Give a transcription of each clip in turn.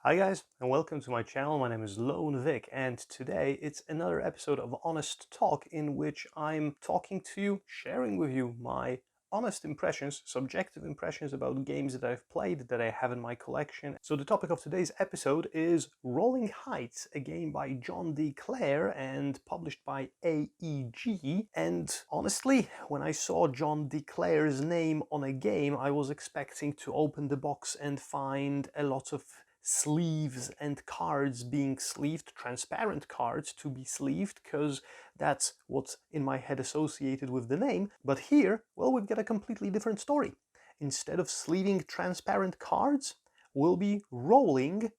Hi guys, and welcome to my channel. My name is Lone Vic, and today it's another episode of Honest Talk in which I'm talking to you, sharing with you my honest impressions, subjective impressions about games that I've played, that I have in my collection. So the topic of today's episode is Rolling Heights, a game by John D. Clare and published by AEG. And honestly, when I saw John D. Clare's name on a game, I was expecting to open the box and find a lot of sleeves and cards being sleeved, transparent cards to be sleeved, because that's what's in my head associated with the name. But here, well, we've got a completely different story. Instead of sleeving transparent cards, we'll be rolling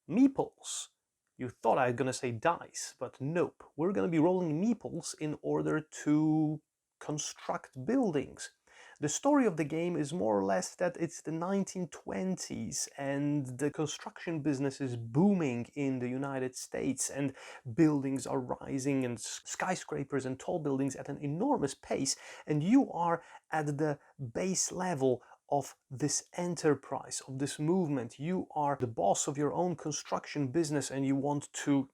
meeples. You thought I was gonna say dice, but nope. We're gonna be rolling meeples in order to construct buildings. The story of the game is more or less that it's the 1920s and the construction business is booming in the United States and buildings are rising and skyscrapers and tall buildings at an enormous pace, and you are at the base level of this enterprise, of this movement. You are the boss of your own construction business and you want to,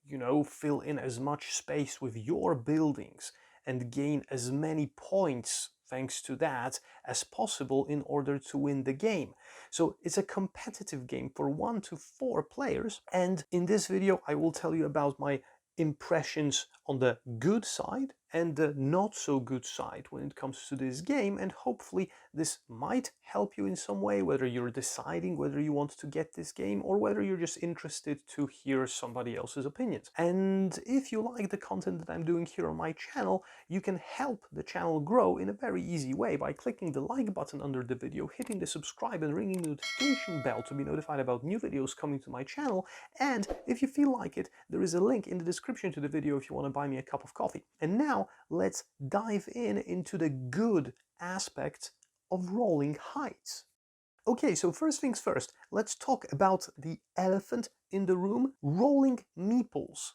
fill in as much space with your buildings and gain as many points thanks to that as possible in order to win the game. So it's a competitive game for 1 to 4 players, and in this video I will tell you about my impressions on the good side and the not so good side when it comes to this game, and hopefully this might help you in some way, whether you're deciding whether you want to get this game or whether you're just interested to hear somebody else's opinions. And if you like the content that I'm doing here on my channel, you can help the channel grow in a very easy way by clicking the like button under the video, hitting the subscribe and ringing the notification bell to be notified about new videos coming to my channel. And if you feel like it, there is a link in the description to the video if you want to buy me a cup of coffee. And now let's dive into the good aspects of Rolling Heights. Okay, so first things first, let's talk about the elephant in the room, rolling meeples.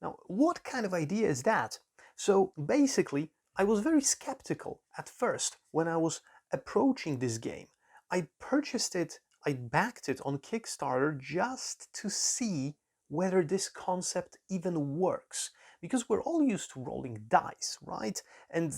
Now, what kind of idea is that? So basically, I was very skeptical at first when I was approaching this game. I purchased it, I backed it on Kickstarter just to see whether this concept even works. Because we're all used to rolling dice, right? And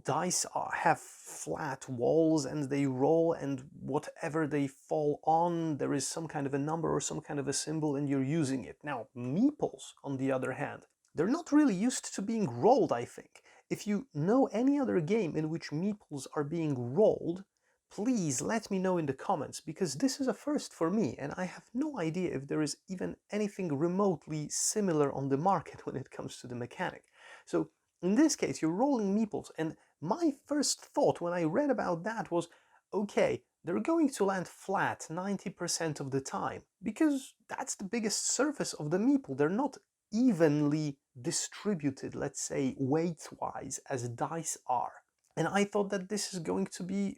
dice have flat walls and they roll, and whatever they fall on, there is some kind of a number or some kind of a symbol and you're using it. Now, meeples, on the other hand, they're not really used to being rolled, I think. If you know any other game in which meeples are being rolled, please let me know in the comments, because this is a first for me and I have no idea if there is even anything remotely similar on the market when it comes to the mechanic. So in this case, you're rolling meeples, and my first thought when I read about that was, okay, they're going to land flat 90% of the time, because that's the biggest surface of the meeple. They're not evenly distributed, let's say weight-wise, as dice are. And I thought that this is going to be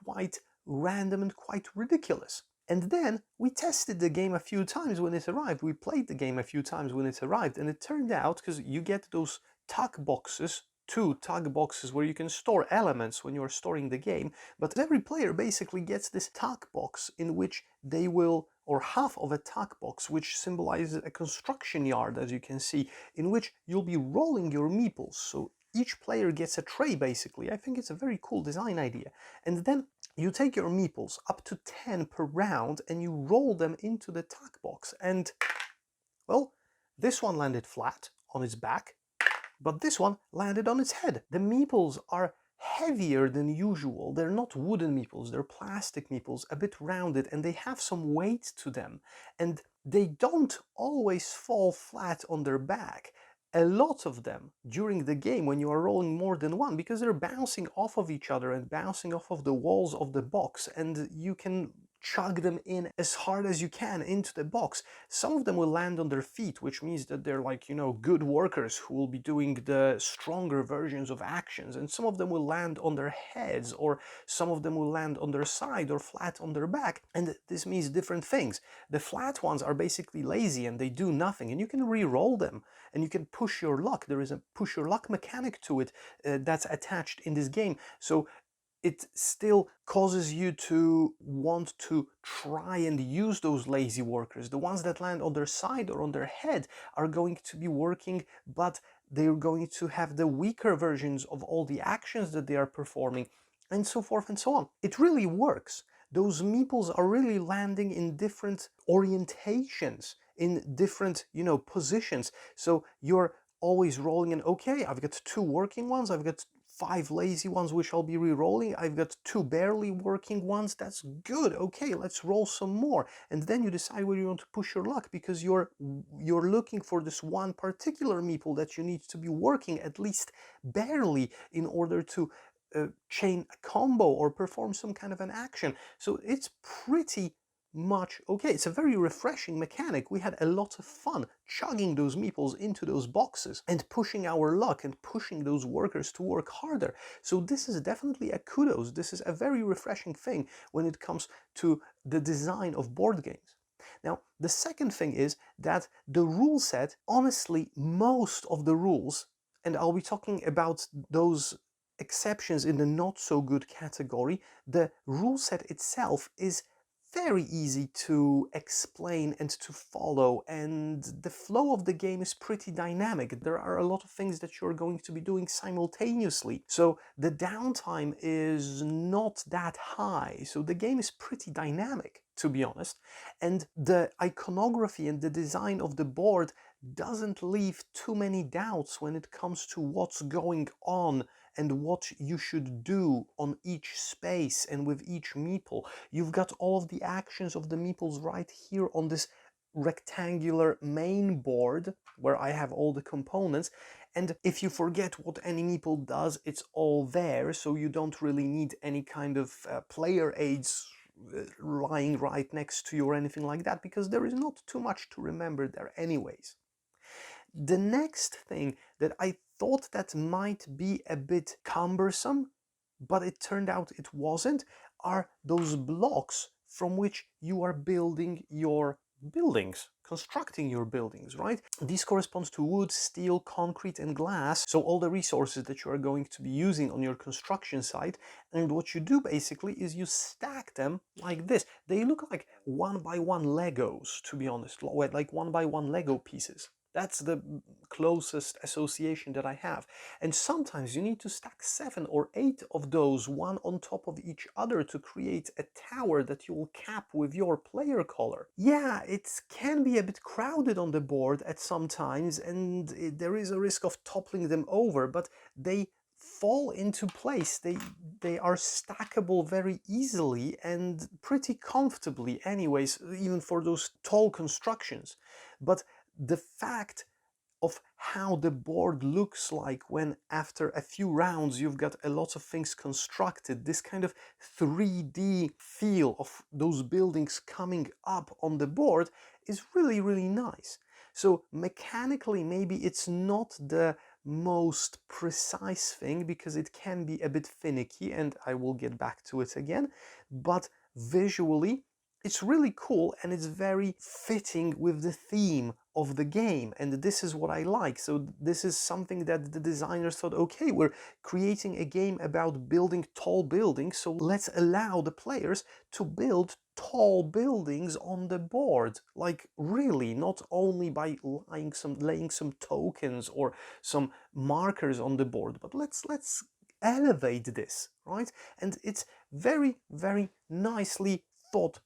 quite random and quite ridiculous. And then we tested the game a few times when it arrived. We played the game a few times when it arrived, and it turned out, because you get those tuck boxes, 2 tuck boxes where you can store elements when you're storing the game, but every player basically gets this tuck box in which they will, or half of a tuck box, which symbolizes a construction yard, as you can see, in which you'll be rolling your meeples. So each player gets a tray, basically. I think it's a very cool design idea. And then you take your meeples, up to 10 per round, and you roll them into the tuck box. And, well, this one landed flat on its back, but this one landed on its head. The meeples are heavier than usual. They're not wooden meeples, they're plastic meeples, a bit rounded, and they have some weight to them. And they don't always fall flat on their back. A lot of them during the game, when you are rolling more than one, because they're bouncing off of each other and bouncing off of the walls of the box, and you can chug them in as hard as you can into the box. Some of them will land on their feet, which means that they're like, good workers who will be doing the stronger versions of actions, and some of them will land on their heads, or some of them will land on their side or flat on their back, and this means different things. The flat ones are basically lazy and they do nothing, and you can re-roll them and you can push your luck. There is a push your luck mechanic to it that's attached in this game. So it still causes you to want to try and use those lazy workers. The ones that land on their side or on their head are going to be working, but they're going to have the weaker versions of all the actions that they are performing, and so forth and so on. It really works. Those meeples are really landing in different orientations, in different, positions. So you're always rolling in, okay, I've got 2 working ones, I've got 5 lazy ones which I'll be re-rolling, I've got 2 barely working ones, that's good, okay, let's roll some more. And then you decide where you want to push your luck, because you're looking for this one particular meeple that you need to be working at least barely in order to chain a combo or perform some kind of an action. So it's pretty much okay. It's a very refreshing mechanic. We had a lot of fun chugging those meeples into those boxes and pushing our luck and pushing those workers to work harder. So this is definitely a kudos. This is a very refreshing thing when it comes to the design of board games. Now, the second thing is that the rule set, honestly, most of the rules, and I'll be talking about those exceptions in the not so good category, the rule set itself is very easy to explain and to follow, and the flow of the game is pretty dynamic. There are a lot of things that you're going to be doing simultaneously, so the downtime is not that high, so the game is pretty dynamic, to be honest. And the iconography and the design of the board doesn't leave too many doubts when it comes to what's going on and what you should do on each space and with each meeple. You've got all of the actions of the meeples right here on this rectangular main board where I have all the components. And if you forget what any meeple does, it's all there, so you don't really need any kind of player aids lying right next to you or anything like that, because there is not too much to remember there anyways. The next thing that I thought that might be a bit cumbersome, but it turned out it wasn't, are those blocks from which you are building your buildings, constructing your buildings, right? These correspond to wood, steel, concrete, and glass, so all the resources that you are going to be using on your construction site. And what you do basically is you stack them like this. They look like 1x1 Legos, to be honest, like 1x1 Lego pieces. That's the closest association that I have. And sometimes you need to stack 7 or 8 of those, one on top of each other, to create a tower that you will cap with your player color. Yeah, it can be a bit crowded on the board at some times, and there is a risk of toppling them over, but they fall into place. They are stackable very easily and pretty comfortably anyways, even for those tall constructions. But the fact of how the board looks like when after a few rounds you've got a lot of things constructed, this kind of 3D feel of those buildings coming up on the board, is really, really nice. So mechanically, maybe it's not the most precise thing because it can be a bit finicky, and I will get back to it again, but visually it's really cool and it's very fitting with the theme of the game, and this is what I like. So this is something that the designers thought, okay, we're creating a game about building tall buildings, so let's allow the players to build tall buildings on the board. Like, really, not only by laying some tokens or some markers on the board, but let's elevate this, right? And it's very, very nicely thought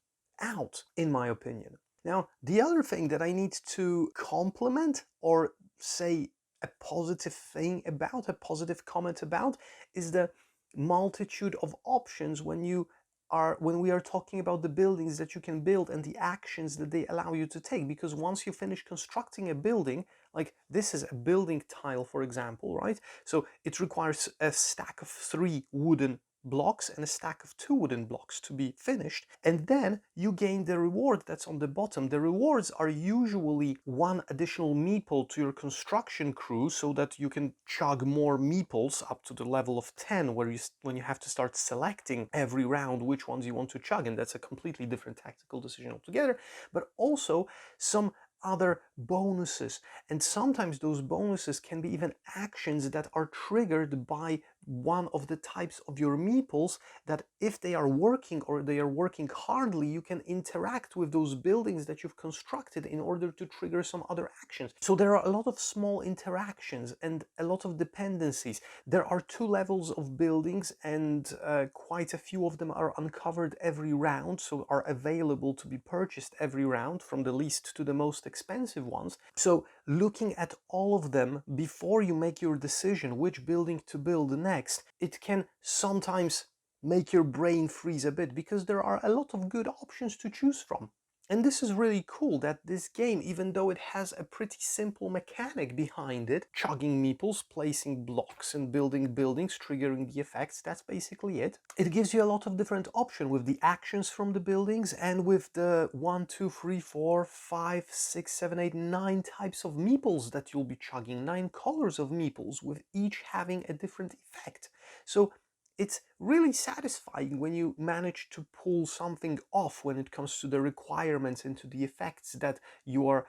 out, in my opinion. Now, the other thing that I need to compliment or say a positive thing about, a positive comment about, is the multitude of options when we are talking about the buildings that you can build and the actions that they allow you to take. Because once you finish constructing a building, like this is a building tile, for example, right? So it requires a stack of 3 wooden blocks and a stack of 2 wooden blocks to be finished, and then you gain the reward that's on the bottom. The rewards are usually 1 additional meeple to your construction crew, so that you can chug more meeples up to the level of 10, when you have to start selecting every round which ones you want to chug, and that's a completely different tactical decision altogether. But also some other bonuses, and sometimes those bonuses can be even actions that are triggered by one of the types of your meeples that if they are working or they are working hardly, you can interact with those buildings that you've constructed in order to trigger some other actions. So there are a lot of small interactions and a lot of dependencies. There are 2 levels of buildings, and quite a few of them are uncovered every round, so are available to be purchased every round from the least to the most expensive ones. So looking at all of them before you make your decision which building to build next, it can sometimes make your brain freeze a bit because there are a lot of good options to choose from. And this is really cool that this game, even though it has a pretty simple mechanic behind it, chugging meeples, placing blocks and building buildings, triggering the effects, that's basically it. It gives you a lot of different options with the actions from the buildings and with the 1, 2, 3, 4, 5, 6, 7, 8, 9 types of meeples that you'll be chugging, 9 colors of meeples, with each having a different effect. So it's really satisfying when you manage to pull something off when it comes to the requirements and to the effects that you are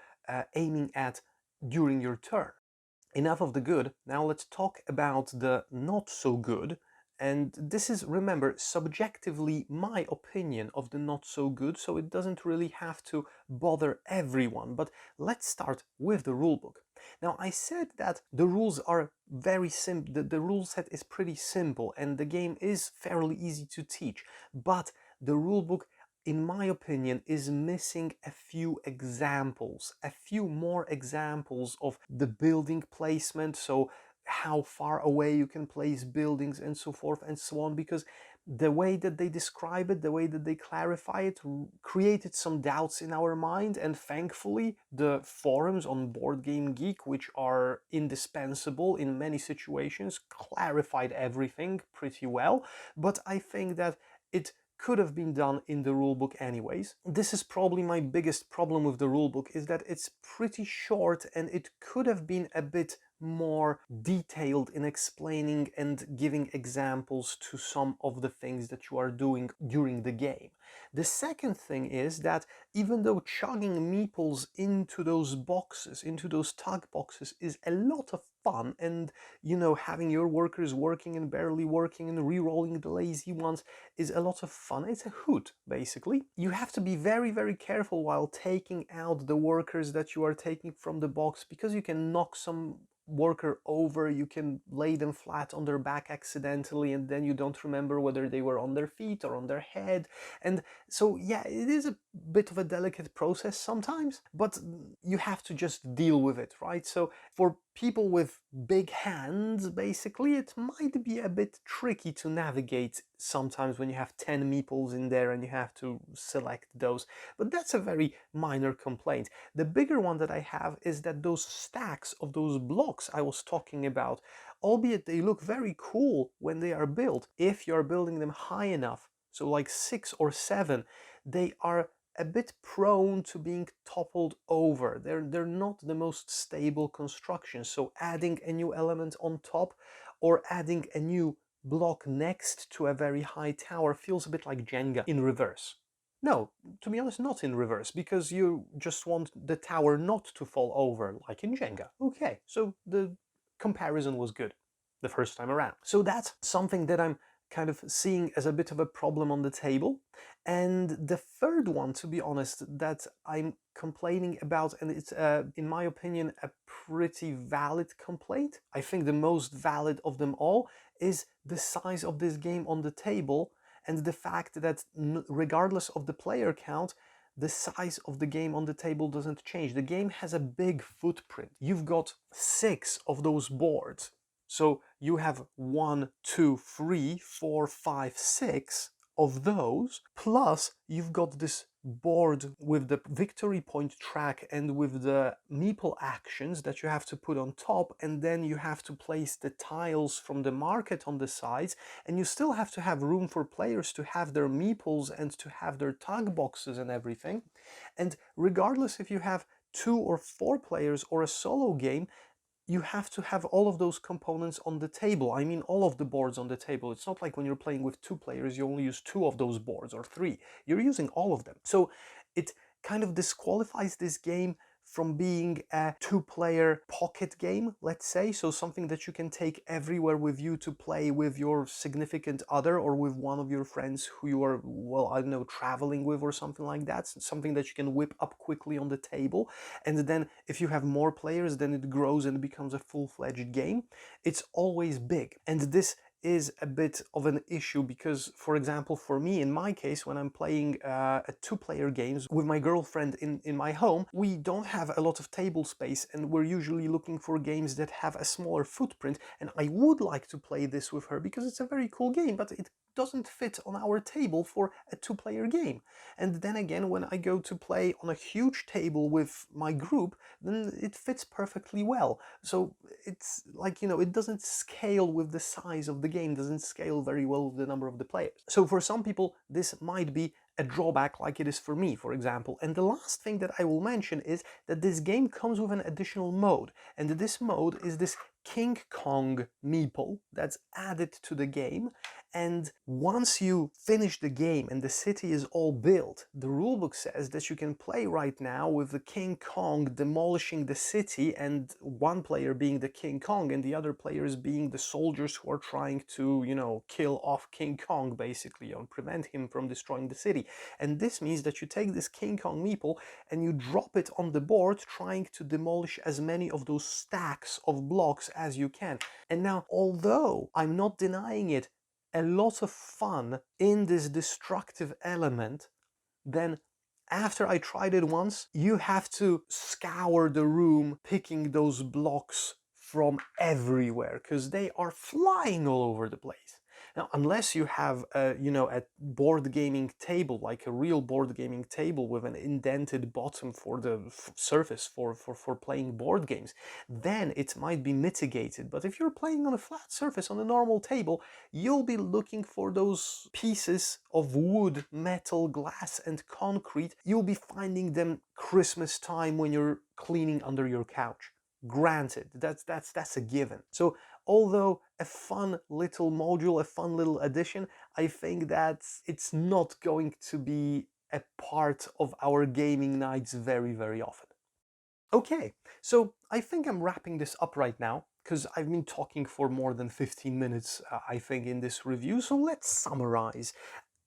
aiming at during your turn. Enough of the good, now let's talk about the not so good. And this is, remember, subjectively my opinion of the not so good, so it doesn't really have to bother everyone. But let's start with the rulebook. Now, I said that the rules are very simple, the rule set is pretty simple, and the game is fairly easy to teach. But the rulebook, in my opinion, is missing a few examples, a few more examples of the building placement, so how far away you can place buildings and so forth and so on, because the way that they describe it, the way that they clarify it, created some doubts in our mind, and thankfully the forums on Board Game Geek, which are indispensable in many situations, clarified everything pretty well. But I think that it could have been done in the rulebook anyways. This is probably my biggest problem with the rulebook, is that it's pretty short and it could have been a bit more detailed in explaining and giving examples to some of the things that you are doing during the game. The second thing is that even though chugging meeples into those boxes, into those tug boxes, is a lot of fun, and you know, having your workers working and barely working and re-rolling the lazy ones is a lot of fun. It's a hoot, basically. You have to be very, very careful while taking out the workers that you are taking from the box, because you can knock some worker over, you can lay them flat on their back accidentally, and then you don't remember whether they were on their feet or on their head. And so yeah, it is a bit of a delicate process sometimes, but you have to just deal with it, right? So for people with big hands, basically, it might be a bit tricky to navigate sometimes when you have 10 meeples in there and you have to select those, but that's a very minor complaint. The bigger one that I have is that those stacks of those blocks I was talking about, albeit they look very cool when they are built, if you're building them high enough, so like 6 or 7, they are a bit prone to being toppled over. They're not the most stable construction, so adding a new element on top or adding a new block next to a very high tower feels a bit like Jenga in reverse. No, to be honest, not in reverse, because you just want the tower not to fall over, like in Jenga. Okay, so the comparison was good the first time around. So that's something that I'm kind of seeing as a bit of a problem on the table. And the third one, to be honest, that I'm complaining about, and it's, in my opinion, a pretty valid complaint, I think the most valid of them all, is the size of this game on the table, and the fact that regardless of the player count, the size of the game on the table doesn't change. The game has a big footprint. You've got 6 of those boards. So you have 1, 2, 3, 4, 5, 6 of those, plus you've got this board with the victory point track and with the meeple actions that you have to put on top, and then you have to place the tiles from the market on the sides, and you still have to have room for players to have their meeples and to have their tag boxes and everything. And regardless if you have 2 or 4 players or a solo game, you have to have all of those components on the table. I mean, all of the boards on the table. It's not like when you're playing with 2 players, you only use 2 of those boards or 3. You're using all of them. So it kind of disqualifies this game from being a two-player pocket game, let's say, so something that you can take everywhere with you to play with your significant other or with one of your friends who you are, well, I don't know, traveling with or something like that, something that you can whip up quickly on the table, and then if you have more players, then it grows and becomes a full-fledged game. It's always big, and this is a bit of an issue because, for example, for me, in my case, when I'm playing a two-player games with my girlfriend in my home, we don't have a lot of table space, and we're usually looking for games that have a smaller footprint, and I would like to play this with her because it's a very cool game, but it doesn't fit on our table for a two-player game. And then again, when I go to play on a huge table with my group, then it fits perfectly well. So it's like, you know, it doesn't scale with the size of the game, doesn't scale very well with the number of the players. So for some people, this might be a drawback like it is for me, for example. And the last thing that I will mention is that this game comes with an additional mode. And this mode is this King Kong meeple that's added to the game. And once you finish the game and the city is all built, the rulebook says that you can play right now with the King Kong demolishing the city, and one player being the King Kong and the other players being the soldiers who are trying to, you know, kill off King Kong, basically, and prevent him from destroying the city. And this means that you take this King Kong meeple and you drop it on the board, trying to demolish as many of those stacks of blocks as you can. And now, although I'm not denying it a lot of fun in this destructive element, then after I tried it once, you have to scour the room picking those blocks from everywhere because they are flying all over the place. Now, unless you have a, you know, a board gaming table, like a real board gaming table with an indented bottom for the surface for playing board games, then it might be mitigated. But if you're playing on a flat surface on a normal table, you'll be looking for those pieces of wood, metal, glass, and concrete. You'll be finding them Christmas time when you're cleaning under your couch. Granted, that's a given. So although a fun little module, a fun little addition, I think that it's not going to be a part of our gaming nights very, very often. Okay, so I think I'm wrapping this up right now because I've been talking for more than 15 minutes, I think, in this review. So let's summarize.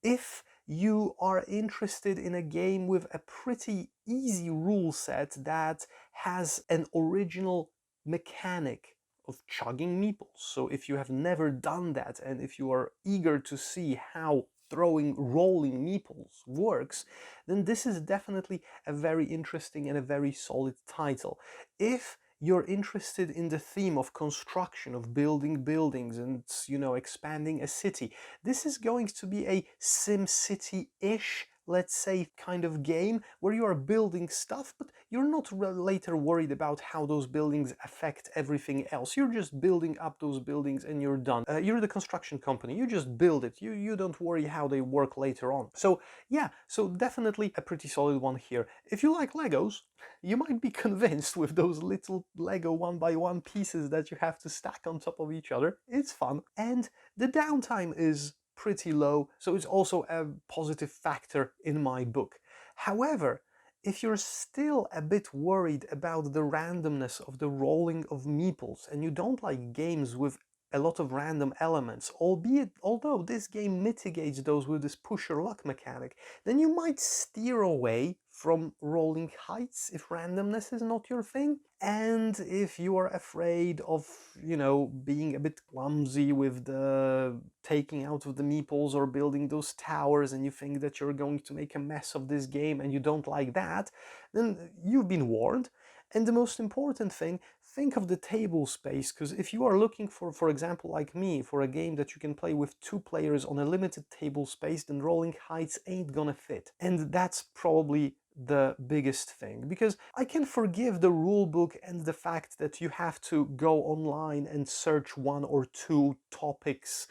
If you are interested in a game with a pretty easy rule set that has an original mechanic of chugging meeples, so if you have never done that and if you are eager to see how rolling meeples works, then this is definitely a very interesting and a very solid title. If you're interested in the theme of construction, of building buildings and, you know, expanding a city, this is going to be a SimCity-ish, let's say, kind of game where you are building stuff, but you're not later worried about how those buildings affect everything else. You're just building up those buildings and you're done. You're the construction company. You just build it. You don't worry how they work later on. So yeah, so definitely a pretty solid one here. If you like Legos, you might be convinced with those little Lego 1x1 pieces that you have to stack on top of each other. It's fun. And the downtime is pretty low, so it's also a positive factor in my book. However, if you're still a bit worried about the randomness of the rolling of meeples and you don't like games with a lot of random elements, although this game mitigates those with this push your luck mechanic, then you might steer away from rolling heights if randomness is not your thing. And if you are afraid of, you know, being a bit clumsy with the taking out of the meeples or building those towers, and you think that you're going to make a mess of this game and you don't like that, then you've been warned. And the most important thing, think of the table space, because if you are looking for example, like me, for a game that you can play with two players on a limited table space, then rolling heights ain't gonna fit. And that's probably the biggest thing, because I can forgive the rulebook and the fact that you have to go online and search one or two topics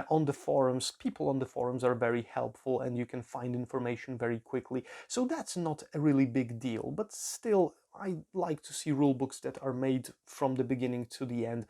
on the forums. People on the forums are very helpful and you can find information very quickly, so that's not a really big deal. But still, I like to see rulebooks that are made from the beginning to the end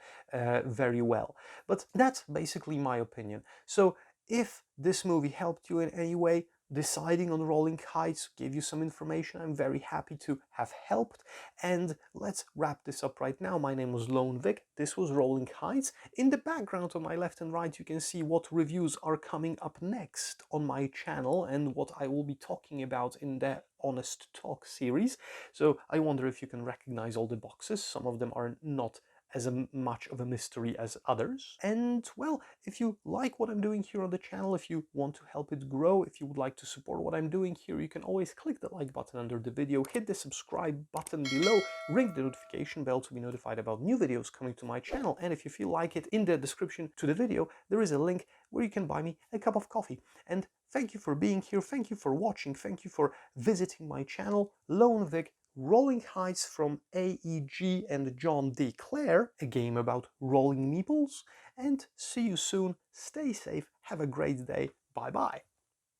very well. But that's basically my opinion. So if this movie helped you in any way, deciding on rolling heights, gave you some information. I'm very happy to have helped. And let's wrap this up right now. My name was Lone Vic. This was Rolling Heights. In the background on my left and right, you can see what reviews are coming up next on my channel and what I will be talking about in the Honest Talk series. So I wonder if you can recognize all the boxes. Some of them are not as much of a mystery as others. And well, if you like what I'm doing here on the channel, if you want to help it grow, if you would like to support what I'm doing here, you can always click the like button under the video, hit the subscribe button below, ring the notification bell to be notified about new videos coming to my channel. And if you feel like it, in the description to the video there is a link where you can buy me a cup of coffee. And thank you for being here, thank you for watching, thank you for visiting my channel. Lone Vic, Rolling Heights from AEG and John D. Clare, a game about rolling meeples. And see you soon. Stay safe. Have a great day. Bye bye.